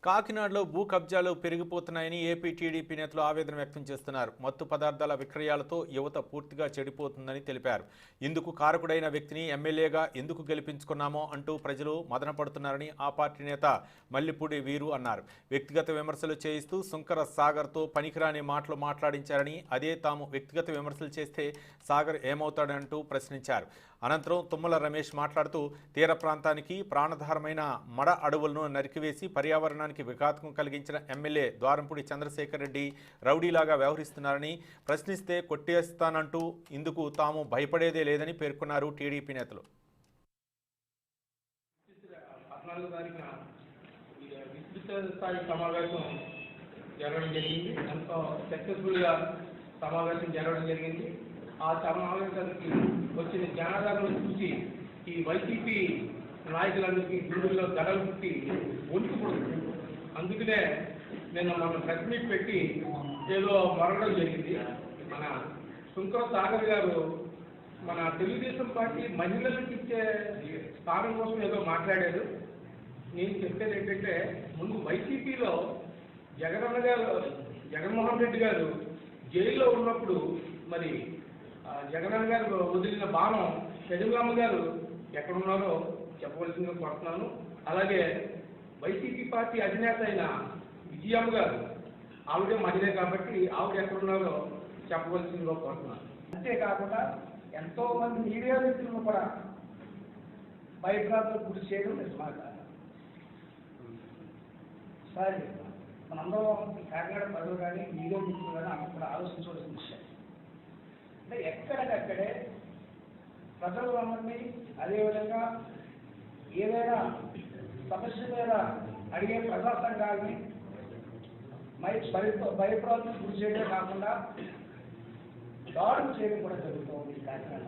కాకినాడలో భూ కబ్జాలు పెరిగిపోతున్నాయని ఏపీ టీడీపీ నేతలు ఆవేదన వ్యక్తం చేస్తున్నారు. మత్తు పదార్థాల విక్రయాలతో యువత పూర్తిగా చెడిపోతుందని తెలిపారు. ఇందుకు కారకుడైన వ్యక్తిని ఎమ్మెల్యేగా ఎందుకు గెలిపించుకున్నామో అంటూ ప్రజలు మదనపడుతున్నారని ఆ పార్టీ నేత మల్లిపూడి వీరు అన్నారు. వ్యక్తిగత విమర్శలు చేయిస్తూ సుంకర సాగర్తో పనికిరాని మాటలు మాట్లాడించారని, అదే తాము వ్యక్తిగత విమర్శలు చేస్తే సాగర్ ఏమవుతాడంటూ ప్రశ్నించారు. అనంతరం తుమ్మల రమేష్ మాట్లాడుతూ తీర ప్రాంతానికి ప్రాణధారమైన మడ అడవులను నరికివేసి పర్యావరణానికి విఘాతం కలిగించిన ఎమ్మెల్యే ద్వారంపూడి చంద్రశేఖర్ రెడ్డి రౌడీలాగా వ్యవహరిస్తున్నారని, ప్రశ్నిస్తే కొట్టేస్తానంటూ ఇందుకు తాము భయపడేదే లేదని పేర్కొన్నారు టీడీపీ నేతలు. సమావేశం జరగడం జరిగింది. ఆ సమావేశానికి వచ్చిన జనాదరణ చూసి ఈ వైసీపీ నాయకులందరికీ గుండెల్లో గడలు పుట్టి ఒంటి పడుతుంది. అందుకనే నేను మన ప్రెస్ మీట్ పెట్టి ఏదో మరగడం జరిగింది. మన సుంకర సాగర్ గారు మన తెలుగుదేశం పార్టీ మహిళలకు ఇచ్చే స్థానం కోసం ఏదో మాట్లాడారు. నేను చెప్పేది ఏంటంటే, ముందు వైసీపీలో జగన్మోహన్ రెడ్డి గారు జైల్లో ఉన్నప్పుడు మరి జగన్ గారు వదిలిన బాణం షజులమ్మ గారు ఎక్కడున్నారో చెప్పవలసిందిగా కోరుతున్నాను. అలాగే వైసీపీ పార్టీ అధినేత అయిన విజయమ్మ గారు, ఆవిడే మహిళే కాబట్టి ఆవిడ ఎక్కడున్నారో చెప్పవలసిందిగా కోరుతున్నాను. అంతేకాకుండా ఎంతో మంది మీడియా వ్యక్తులను కూడా భయభ్రాంతులకు గురి చేయడం నిజమాట. సరే, మనందరం కాకినాడ ప్రజలు కానీ మీడియా వ్యక్తులు కానీ అక్కడ కూడా ఆలోచించవలసిన విషయం అంటే, ఎక్కడికక్కడే ప్రజలందరినీ అదేవిధంగా ఏదైనా సమస్య మీద అడిగే ప్రజా సంఘాలని భయప్రాంతం గురి చేయడం కాకుండా దాడులు చేయడం కూడా జరుగుతూ ఉంది కాకినాడ.